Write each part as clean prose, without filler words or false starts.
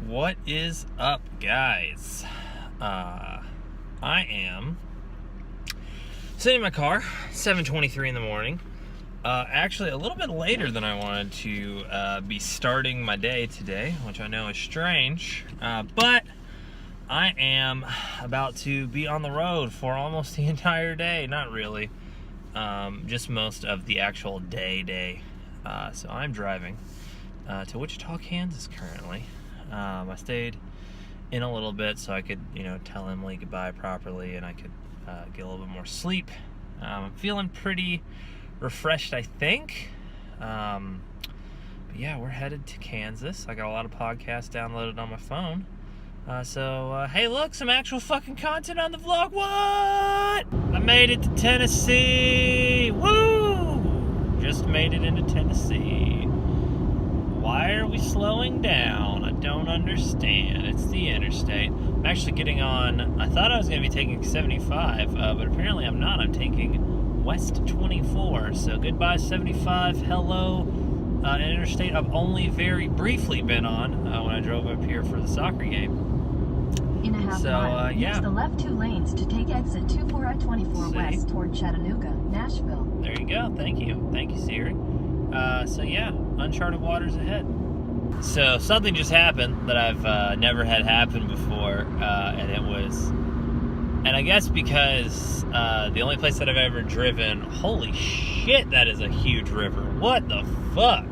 What is up, guys? I am sitting in my car, 7:23 in the morning. Actually, a little bit later than I wanted to be starting my day today, which I know is strange. But I am about to be on the road for almost the entire day. Not really, just most of the actual day. So I'm driving to Wichita, Kansas currently. I stayed in a little bit so I could, tell Emily goodbye properly and I could get a little bit more sleep. I'm feeling pretty refreshed, I think. But yeah, we're headed to Kansas. I got a lot of podcasts downloaded on my phone. So hey, look, some actual fucking content on the vlog. What? I made it to Tennessee. Woo! Just made it into Tennessee. Why are we slowing down? I don't understand. It's the interstate. I'm actually getting on, I thought I was going to be taking 75, but apparently I'm not. I'm taking West 24. So goodbye 75. Hello, an interstate I've only very briefly been on when I drove up here for the soccer game. In a half mile, use the left two lanes to take exit 24 at 24 west toward Chattanooga, Nashville. There you go. Thank you. Thank you, Siri. So yeah, uncharted waters ahead. So something just happened that I've never had happen before, and I guess because the only place that I've ever driven, holy shit, that is a huge river. What the fuck?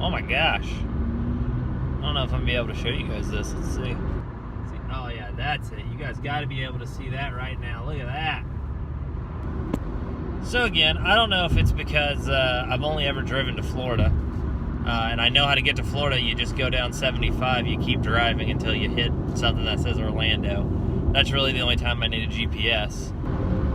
Oh my gosh. I don't know if I'm gonna be able to show you guys this. Let's see. Oh yeah, that's it. You guys got to be able to see that right now. Look at that. So again, I don't know if it's because I've only ever driven to Florida, and I know how to get to Florida. You just go down 75, you keep driving until you hit something that says Orlando. That's really the only time I need a GPS.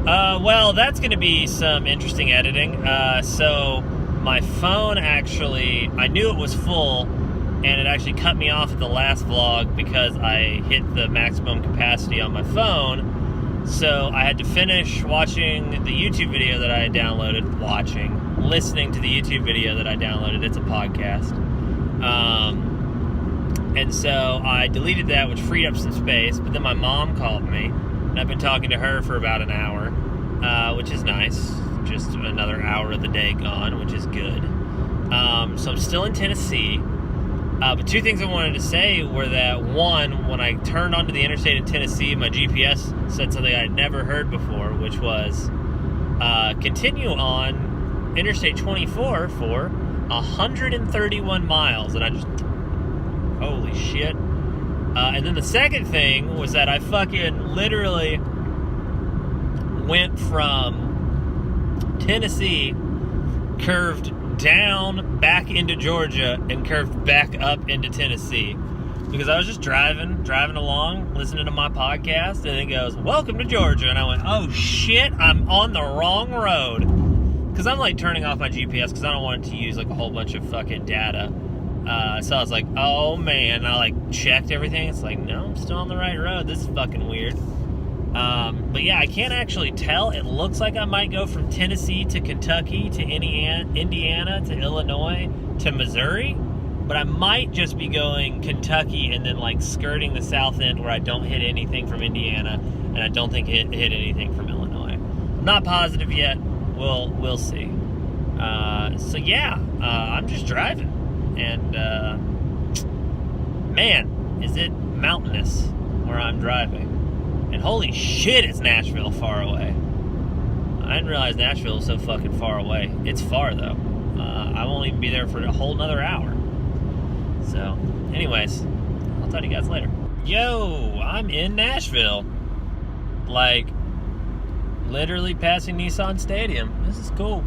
Well, that's going to be some interesting editing. So my phone actually, I knew it was full, and it actually cut me off at the last vlog because I hit the maximum capacity on my phone. So I had to finish watching the YouTube video that I had downloaded, listening to the YouTube video that I downloaded. It's a podcast. And so I deleted that, which freed up some space, but then my mom called me, and I've been talking to her for about an hour, which is nice. Just another hour of the day gone, which is good. So I'm still in Tennessee. But two things I wanted to say were that, one, when I turned onto the interstate in Tennessee, my GPS said something I had never heard before, which was continue on Interstate 24 for 131 miles. And I just, holy shit. And then the second thing was that I fucking literally went from Tennessee, curved down back into Georgia, and curved back up into Tennessee because I was just driving along, listening to my podcast, and it goes, welcome to Georgia, and I went, oh shit, I'm on the wrong road, because I'm like turning off my GPS because I don't want it to use like a whole bunch of fucking data. So I was like, oh man, and I like checked everything. It's like, no, I'm still on the right road. This is fucking weird. But yeah, I can't actually tell. It looks like I might go from Tennessee to Kentucky to Indiana to Illinois to Missouri, but I might just be going Kentucky and then like skirting the south end where I don't hit anything from Indiana and I don't think hit anything from Illinois. I'm not positive yet. We'll see. So yeah, I'm just driving, and man, is it mountainous where I'm driving. And holy shit, is Nashville far away. I didn't realize Nashville was so fucking far away. It's far, though. I won't even be there for a whole nother hour. So, anyways, I'll talk to you guys later. Yo, I'm in Nashville. Like, literally passing Nissan Stadium. This is cool.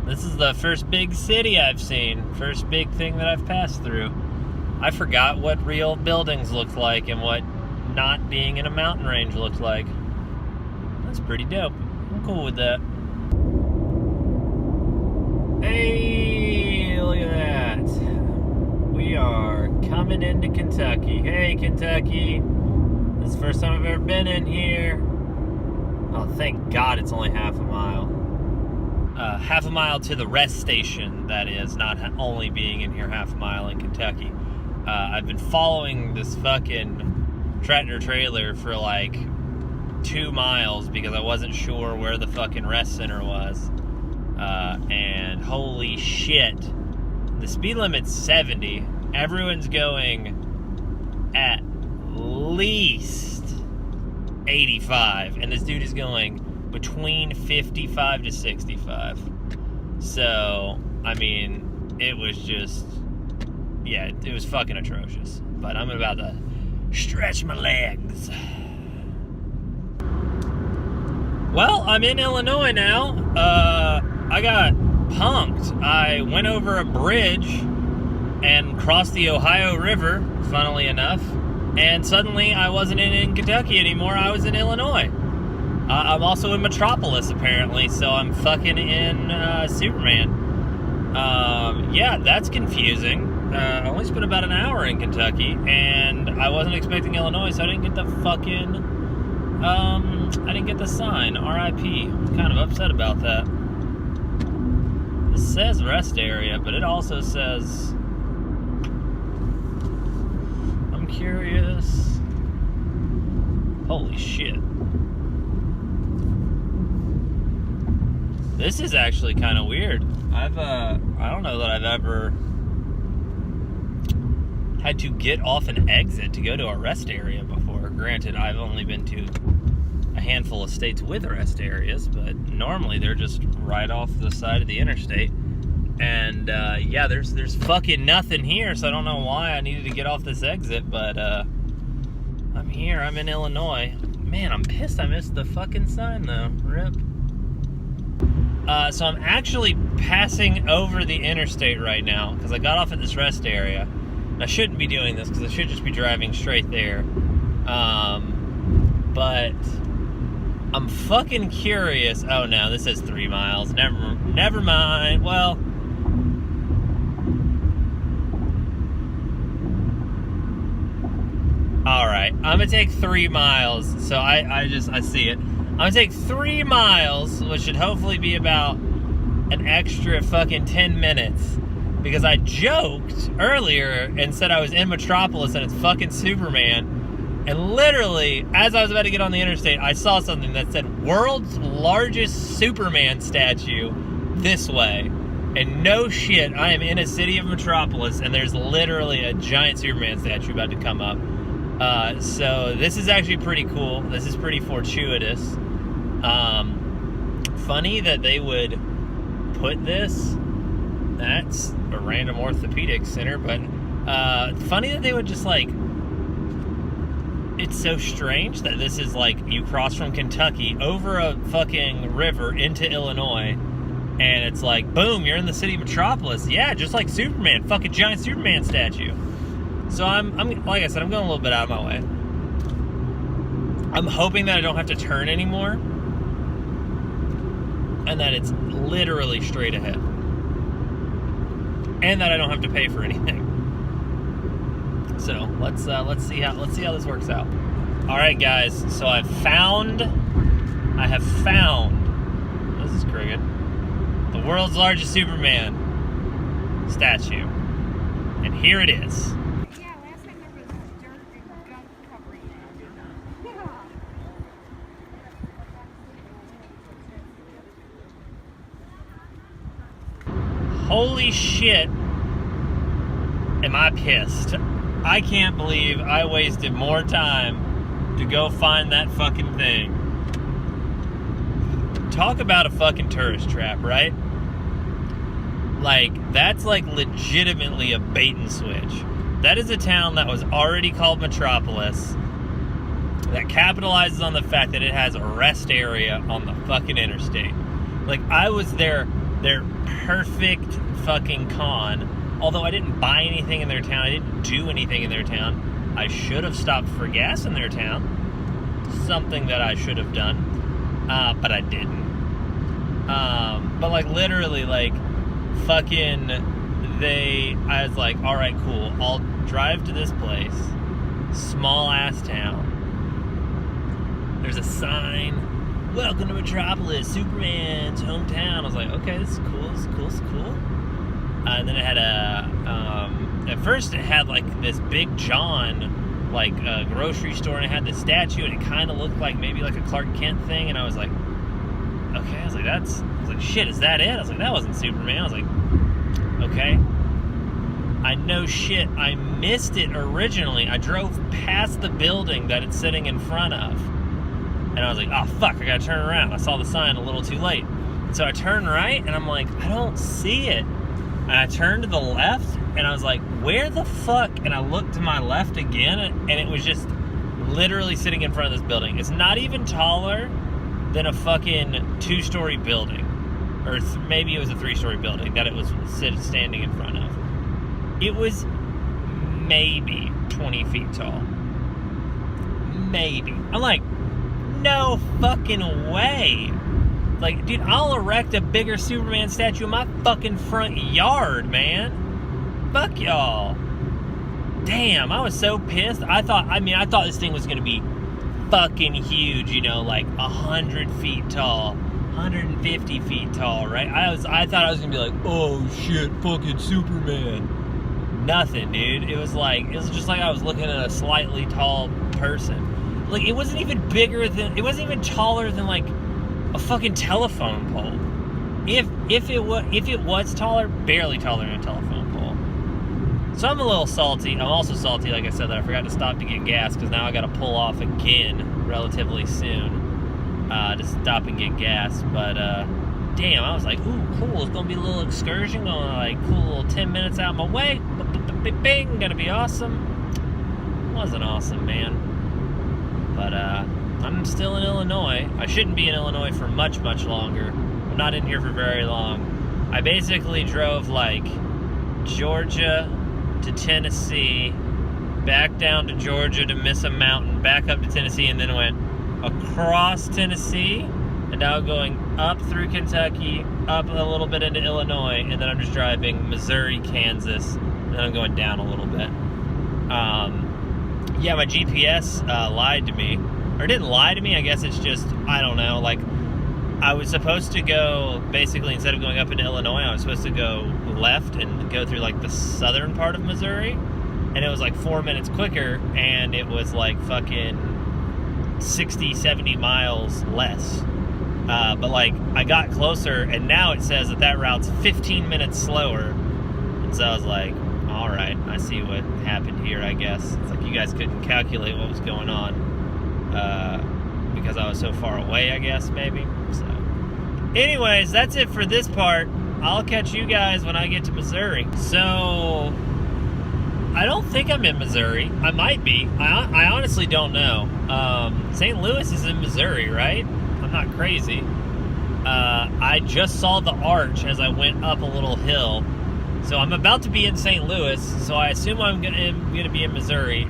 This is the first big city I've seen. First big thing that I've passed through. I forgot what real buildings looked like and what not being in a mountain range looked like. That's pretty dope. I'm cool with that. Hey, look at that. We are coming into Kentucky. Hey, Kentucky. This is the first time I've ever been in here. Oh, thank God it's only half a mile. Half a mile to the rest station, that is, not only being in here half a mile in Kentucky. I've been following this fucking tractor trailer for like 2 miles because I wasn't sure where the fucking rest center was. And holy shit, the speed limit's 70. Everyone's going at least 85, and this dude is going between 55 to 65. So, I mean, it was just, yeah, it was fucking atrocious. But I'm about to stretch my legs. Well, I'm in Illinois now. I got punked. I went over a bridge and crossed the Ohio River, funnily enough, and suddenly I wasn't in Kentucky anymore. I was in Illinois. I'm also in Metropolis, apparently, so I'm fucking in Superman. Yeah, that's confusing. I only spent about an hour in Kentucky, and I wasn't expecting Illinois, so I didn't get the fucking, I didn't get the sign, RIP. I'm kind of upset about that. It says rest area, but it also says, I'm curious. Holy shit. This is actually kind of weird. I don't know that I've ever had to get off an exit to go to a rest area before. Granted, I've only been to a handful of states with rest areas, but normally they're just right off the side of the interstate. And yeah, there's fucking nothing here, so I don't know why I needed to get off this exit, but I'm here. I'm in Illinois. Man, I'm pissed I missed the fucking sign though. Rip. So I'm actually passing over the interstate right now because I got off at this rest area. And I shouldn't be doing this because I should just be driving straight there. But I'm fucking curious. Oh no, this says 3 miles. Never mind. Well, all right. I'm gonna take 3 miles. So I see it. I'm gonna take 3 miles, which should hopefully be about an extra fucking 10 minutes. Because I joked earlier and said I was in Metropolis and it's fucking Superman. And literally, as I was about to get on the interstate, I saw something that said, world's largest Superman statue this way. And no shit, I am in a city of Metropolis and there's literally a giant Superman statue about to come up. So this is actually pretty cool. This is pretty fortuitous. Funny that they would put this, that's a random orthopedic center, but funny that they would just like, it's so strange that this is like, you cross from Kentucky over a fucking river into Illinois, and it's like, boom, you're in the city of Metropolis. Yeah, just like Superman, fucking giant Superman statue. So I'm like I said, I'm going a little bit out of my way. I'm hoping that I don't have to turn anymore, and that it's literally straight ahead, and that I don't have to pay for anything. So let's see how this works out. All right, guys. So I have found. This is crooked. The world's largest Superman statue, and here it is. Holy shit, am I pissed. I can't believe I wasted more time to go find that fucking thing. Talk about a fucking tourist trap, right? Like, that's like legitimately a bait and switch. That is a town that was already called Metropolis, that capitalizes on the fact that it has a rest area on the fucking interstate. Like, I was their perfect fucking con. Although I didn't buy anything in their town, I didn't do anything in their town. I should have stopped for gas in their town. Something that I should have done. But I didn't. But like literally, like fucking I was like, alright, cool. I'll drive to this place. Small ass town. There's a sign. Welcome to Metropolis, Superman's hometown. I was like, okay, this is cool, this is cool, this is cool. And then it had a at first it had like this Big John, like a grocery store, and it had the statue, and it kind of looked like maybe like a Clark Kent thing, and I was like, okay, I was like, shit, is that it? I was like, that wasn't Superman. I was like, okay. I know shit, I missed it originally. I drove past the building that it's sitting in front of, and I was like, oh fuck, I gotta turn around. I saw the sign a little too late. So I turned right, and I'm like, I don't see it. And I turned to the left, and I was like, where the fuck? And I looked to my left again, and it was just literally sitting in front of this building. It's not even taller than a fucking 2-story building. Or maybe it was a 3-story building that it was standing in front of. It was maybe 20 feet tall. Maybe. I'm like, no fucking way. Like, dude, I'll erect a bigger Superman statue in my fucking front yard, man. Fuck y'all. Damn, I was so pissed. I thought this thing was gonna be fucking huge, you know, like 100 feet tall, 150 feet tall, right? I thought I was gonna be like, oh shit, fucking Superman. Nothing, dude. It was just like I was looking at a slightly tall person. Like, it wasn't even taller than like a fucking telephone pole. If it was taller, barely taller than a telephone pole. So I'm a little salty. I'm also salty, like I said, that I forgot to stop to get gas, because now I got to pull off again relatively soon to stop and get gas. But damn, I was like, ooh, cool. It's gonna be a little excursion, going like cool little 10 minutes out my way. Bing, gonna be awesome. Wasn't awesome, man. But I'm still in Illinois. I shouldn't be in Illinois for much longer. I'm not in here for very long. I basically drove like Georgia to Tennessee, back down to Georgia to miss a mountain, back up to Tennessee, and then went across Tennessee, and now going up through Kentucky, up a little bit into Illinois, and then I'm just driving Missouri, Kansas, and then I'm going down a little bit. Yeah, my GPS lied to me. Or didn't lie to me, I guess it's just, I don't know, like, I was supposed to go, basically, instead of going up into Illinois, I was supposed to go left and go through, like, the southern part of Missouri, and it was, like, 4 minutes quicker, and it was, like, fucking 60, 70 miles less. But, like, I got closer, and now it says that route's 15 minutes slower, and so I was like, alright, I see what happened here, I guess. It's like you guys couldn't calculate what was going on. Because I was so far away, I guess, maybe. So, anyways, that's it for this part. I'll catch you guys when I get to Missouri. So, I don't think I'm in Missouri. I might be. I honestly don't know. St. Louis is in Missouri, right? I'm not crazy. I just saw the arch as I went up a little hill. So I'm about to be in St. Louis, so I assume I'm gonna be in Missouri,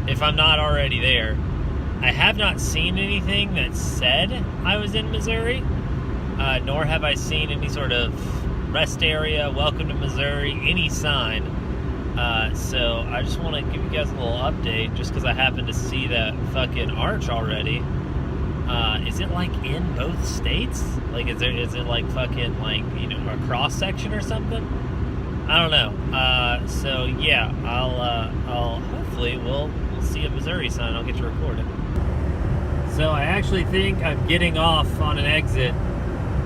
if I'm not already there. I have not seen anything that said I was in Missouri, nor have I seen any sort of rest area, welcome to Missouri, any sign. So I just want to give you guys a little update, just because I happened to see that fucking arch already. Is it like in both states? Like, is it like fucking, like, you know, a cross section or something? I don't know. So yeah, I'll hopefully we'll see a Missouri sign. I'll get to record it. So I actually think I'm getting off on an exit,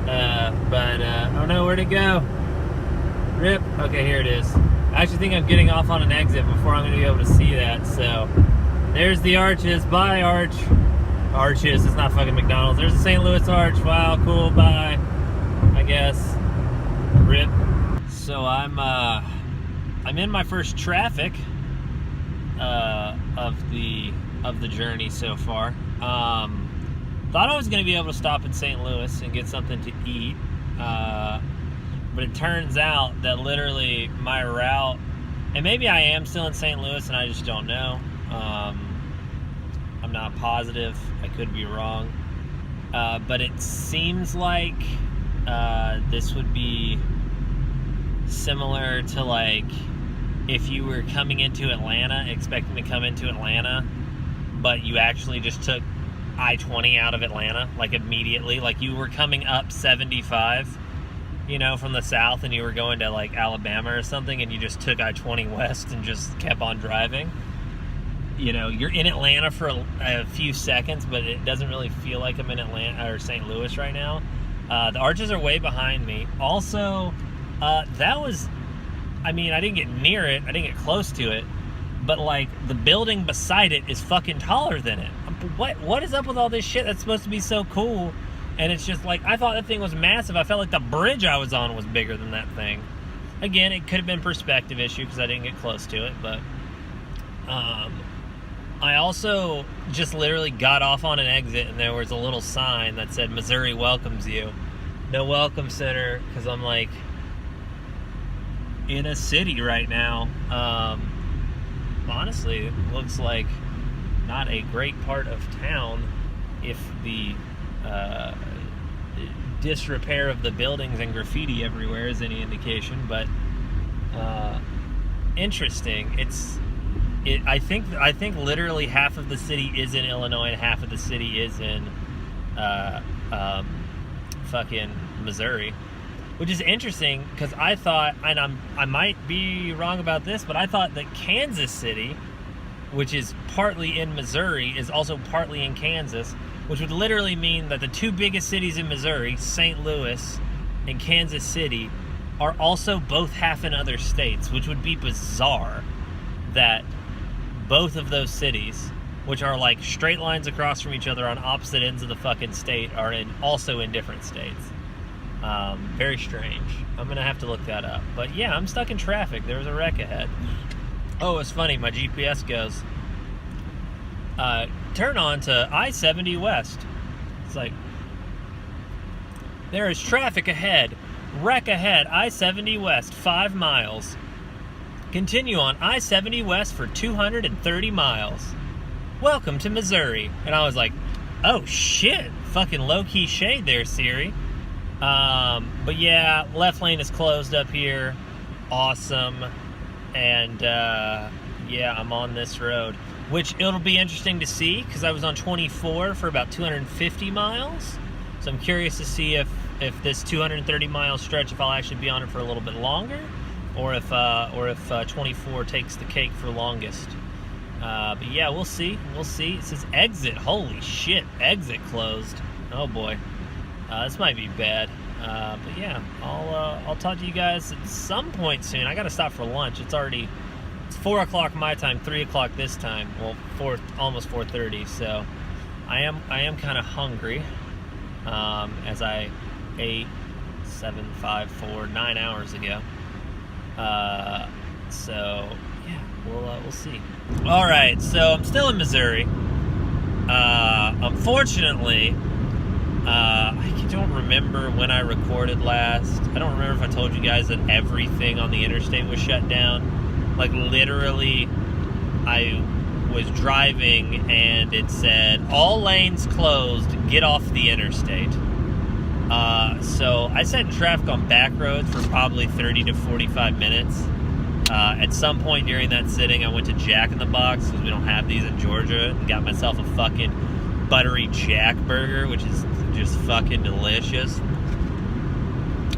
but I don't know where to go. Rip. Okay, here it is. I actually think I'm getting off on an exit before I'm going to be able to see that. So there's the arches. Bye, arch. Arches. It's not fucking McDonald's. There's the St. Louis arch. Wow, cool. Bye. I guess. Rip. So I'm in my first traffic of the journey so far. Thought I was going to be able to stop in St. Louis and get something to eat, but it turns out that literally my route, and maybe I am still in St. Louis and I just don't know. I'm not positive. I could be wrong, but it seems like this would be similar to, like, if you were coming into Atlanta, expecting to come into Atlanta, but you actually just took I-20 out of Atlanta, like, immediately. Like, you were coming up 75, you know, from the south and you were going to like Alabama or something and you just took I-20 west and just kept on driving. You know, you're in Atlanta for a few seconds, but it doesn't really feel like I'm in Atlanta or St. Louis right now. The arches are way behind me. Also, that was, I mean, I didn't get near it, I didn't get close to it, but like the building beside it is fucking taller than it. What is up with all this shit that's supposed to be so cool? And it's just like, I thought that thing was massive. I felt like the bridge I was on was bigger than that thing. Again, it could have been perspective issue because I didn't get close to it, but I also just literally got off on an exit and there was a little sign that said Missouri welcomes you. No welcome center, because I'm like in a city right now. Honestly, it looks like not a great part of town if the disrepair of the buildings and graffiti everywhere is any indication, but interesting. I think literally half of the city is in Illinois and half of the city is in fucking Missouri, which is interesting because I thought, and I might be wrong about this, but I thought that Kansas City, which is partly in Missouri, is also partly in Kansas, which would literally mean that the two biggest cities in Missouri, St. Louis and Kansas City, are also both half in other states, which would be bizarre that both of those cities, which are like straight lines across from each other on opposite ends of the fucking state, are also in different states. Very strange. I'm gonna have to look that up. But yeah, I'm stuck in traffic. There was a wreck ahead. Oh, it's funny. My GPS goes, turn on to I-70 West. It's like, there is traffic ahead. Wreck ahead. I-70 West, 5 miles. Continue on I-70 West for 230 miles. Welcome to Missouri. And I was like, oh shit. Fucking low-key shade there, Siri. But yeah, left lane is closed up here. Awesome. And yeah, I'm on this road, which it'll be interesting to see because I was on 24 for about 250 miles. So I'm curious to see if this 230 mile stretch, if I'll actually be on it for a little bit longer, or if 24 takes the cake for longest. But yeah, we'll see. We'll see. It says exit. Holy shit, exit closed. Oh boy, this might be bad. But yeah, I'll talk to you guys at some point soon. I gotta stop for lunch. It's 4 o'clock my time, 3 o'clock this time. Well, almost 4:30. So I am kind of hungry. As I ate 9 hours ago. So yeah, we'll see. All right, so I'm still in Missouri. Unfortunately, I don't remember when I recorded last. I don't remember if I told you guys that everything on the interstate was shut down. Like literally, I was driving and it said all lanes closed, get off the interstate. So I sat in traffic on back roads for probably 30 to 45 minutes. At some point during that sitting, I went to Jack in the Box because we don't have these in Georgia, and got myself a fucking buttery Jack burger, which is just fucking delicious.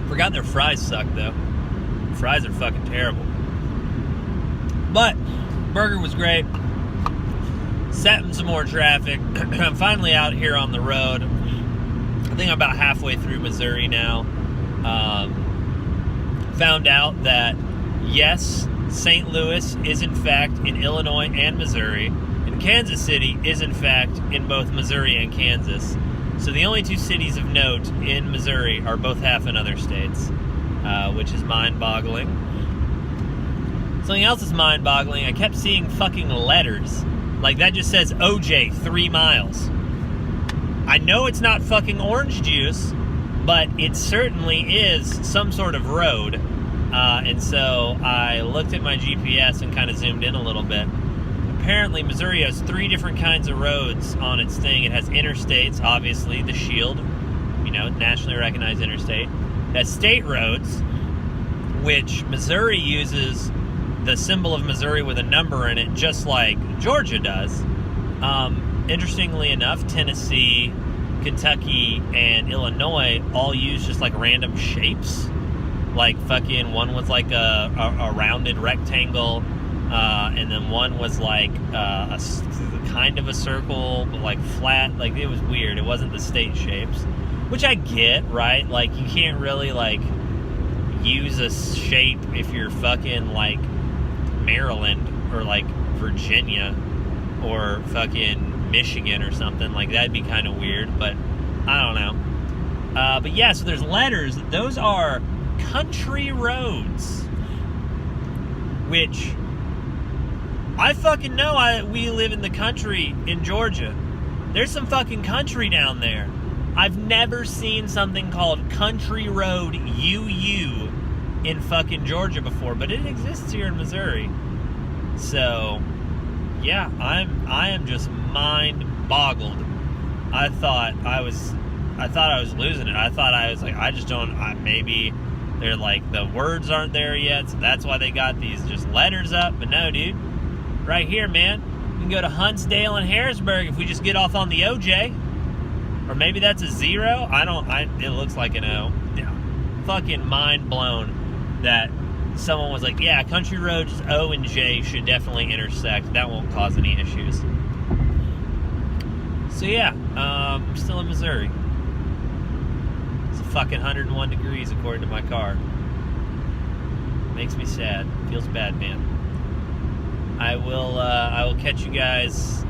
Forgot their fries suck though. Fries are fucking terrible. But burger was great. Sat in some more traffic. I'm finally out here on the road. I think I'm about halfway through Missouri now. Found out that yes, St. Louis is in fact in Illinois and Missouri, and Kansas City is in fact in both Missouri and Kansas. So the only two cities of note in Missouri are both half in other states, which is mind-boggling. Something else is mind-boggling. I kept seeing fucking letters. Like that just says OJ 3 miles. I know it's not fucking orange juice, but it certainly is some sort of road. And so I looked at my GPS and kind of zoomed in a little bit. Apparently Missouri has 3 different kinds of roads on its thing. It has interstates, obviously, the Shield, nationally recognized interstate. It has state roads, which Missouri uses the symbol of Missouri with a number in it, just like Georgia does. Interestingly enough, Tennessee, Kentucky, and Illinois all use just like random shapes. Like fucking one was like a rounded rectangle, and then one was like a kind of a circle, but like flat. Like it was weird. It wasn't the state shapes, which I get, right? Like you can't really like use a shape if you're fucking like Maryland or like Virginia or fucking Michigan or something. Like that'd be kind of weird, but I don't know. But yeah, so there's letters. Those are country roads, which I fucking know. We live in the country in Georgia. There's some fucking country down there. I've never seen something called Country Road UU in fucking Georgia before, but it exists here in Missouri. So yeah, I am just mind boggled. I thought I was losing it. I thought I was like, maybe they're like, the words aren't there yet, so that's why they got these just letters up. But no, dude, right here, man. We can go to Huntsdale and Harrisburg if we just get off on the OJ. Or maybe that's a 0. It looks like an O. Yeah. Fucking mind blown that someone was like, yeah, country roads O and J should definitely intersect. That won't cause any issues. So yeah, I'm still in Missouri. It's a fucking 101 degrees according to my car. Makes me sad. Feels bad, man. I will catch you guys,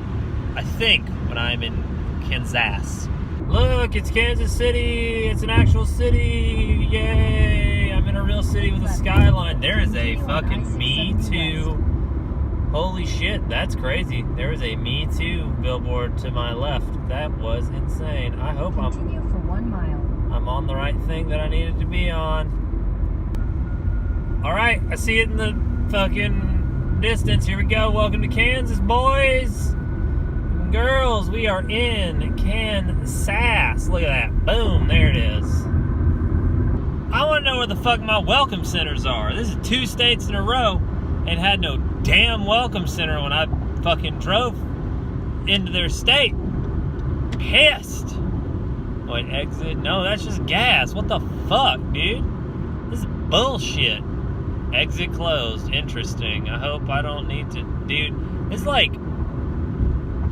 I think, when I'm in Kansas. Look, it's Kansas City. It's an actual city. Yay! I'm in a real city with a skyline. There is a fucking Me Too. Holy shit, that's crazy. There is a Me Too billboard to my left. That was insane. I hope Continue for 1 mile. I'm on the right thing that I needed to be on. Alright, I see it in the fucking distance. Here we go. Welcome to Kansas, boys and girls. We are in Kansas. Look at that. Boom, there it is. I want to know where the fuck my welcome centers are. This is 2 states in a row and had no damn welcome center when I fucking drove into their state. Pissed. Wait, exit? No, that's just gas. What the fuck, dude? This is bullshit. Exit closed. Interesting. I hope I don't need to... Dude, it's like...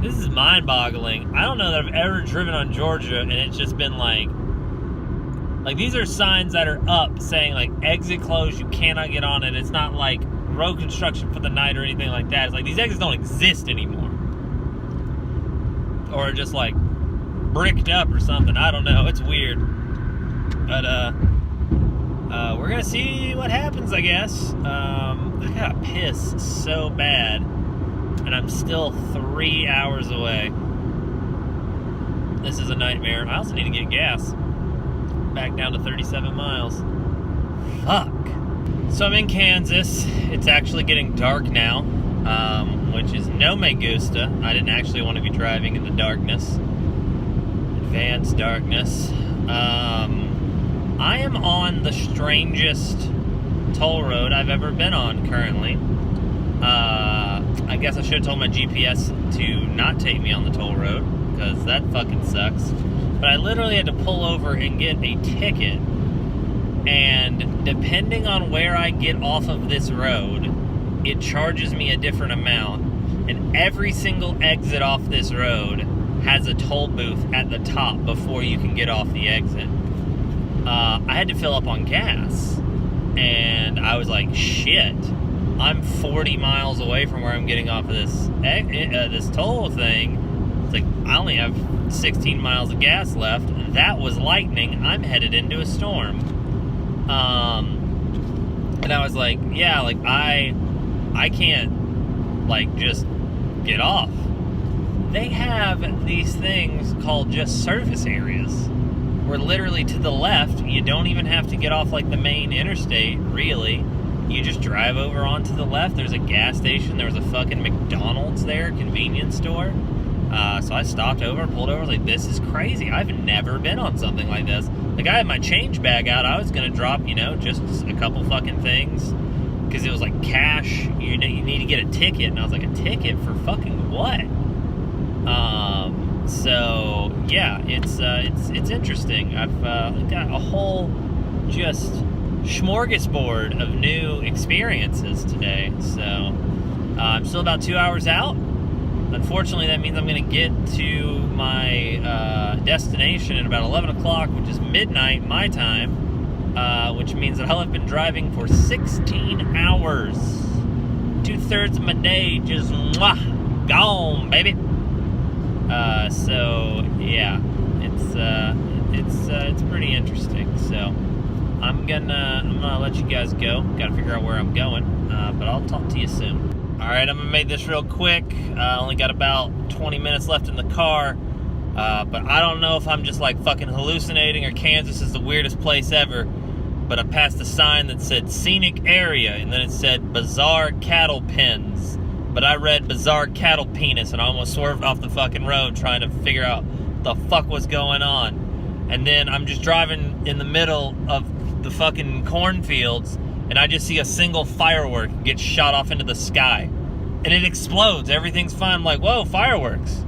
This is mind-boggling. I don't know that I've ever driven on Georgia and it's just been like... Like, these are signs that are up saying, like, exit closed, you cannot get on it. It's not like road construction for the night or anything like that. It's like these exits don't exist anymore. Or just, like, bricked up or something. I don't know. It's weird. But, we're gonna see what happens, I guess. I gotta piss so bad. And I'm still 3 hours away. This is a nightmare. I also need to get gas. Back down to 37 miles. Fuck. So I'm in Kansas. It's actually getting dark now, which is no me gusta. I didn't actually want to be driving in the darkness. Advanced darkness. I am on the strangest toll road I've ever been on currently. I guess I should have told my GPS to not take me on the toll road, because that fucking sucks. But I literally had to pull over and get a ticket, and depending on where I get off of this road, it charges me a different amount, and every single exit off this road has a toll booth at the top before you can get off the exit. I had to fill up on gas, and I was like, shit, I'm 40 miles away from where I'm getting off of this toll thing. It's like, I only have 16 miles of gas left. That was lightning. I'm headed into a storm. And I was like, yeah, like I can't like just get off. They have these things called just service areas, where literally to the left, you don't even have to get off like the main interstate, really. You just drive over onto the left. There's a gas station. There was a fucking McDonald's there, convenience store. So I stopped over, pulled over, like, this is crazy. I've never been on something like this. Like, I had my change bag out. I was going to drop, you know, just a couple fucking things. Because it was like, cash, you need to get a ticket. And I was like, a ticket for fucking what? So, yeah, it's interesting. I've got a whole just smorgasbord of new experiences today. So I'm still about 2 hours out. Unfortunately, that means I'm going to get to my destination at about 11 o'clock, which is midnight my time, which means that I'll have been driving for 16 hours. 2/3 of my day just gone, baby. So yeah, it's pretty interesting. So I'm gonna let you guys go. Got to figure out where I'm going, but I'll talk to you soon. All right, I'm gonna make this real quick. Only got about 20 minutes left in the car, but I don't know if I'm just like fucking hallucinating or Kansas is the weirdest place ever. But I passed a sign that said scenic area, and then it said bizarre cattle pens. But I read bizarre cattle penis, and I almost swerved off the fucking road trying to figure out what the fuck was going on. And then I'm just driving in the middle of the fucking cornfields, and I just see a single firework get shot off into the sky. And it explodes. Everything's fine. I'm like, whoa, fireworks.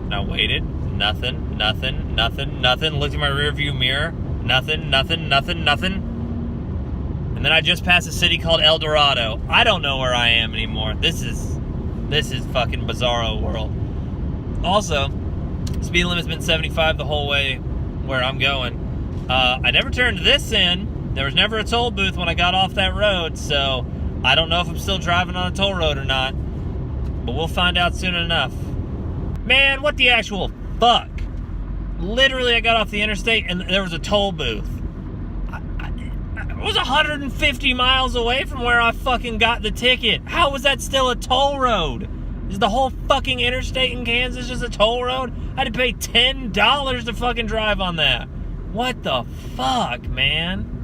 And I waited. Nothing, nothing, nothing, nothing. Looked in my rearview mirror. Nothing, nothing, nothing, nothing. And then I just passed a city called El Dorado. I don't know where I am anymore. This is fucking bizarro world. Also, speed limit's been 75 the whole way where I'm going. I never turned this in. There was never a toll booth when I got off that road, so I don't know if I'm still driving on a toll road or not. But we'll find out soon enough. Man, what the actual fuck? Literally, I got off the interstate and there was a toll booth. I was 150 miles away from where I fucking got the ticket. How was that still a toll road? Is the whole fucking interstate in Kansas just a toll road? I had to pay $10 to fucking drive on that. What the fuck, man?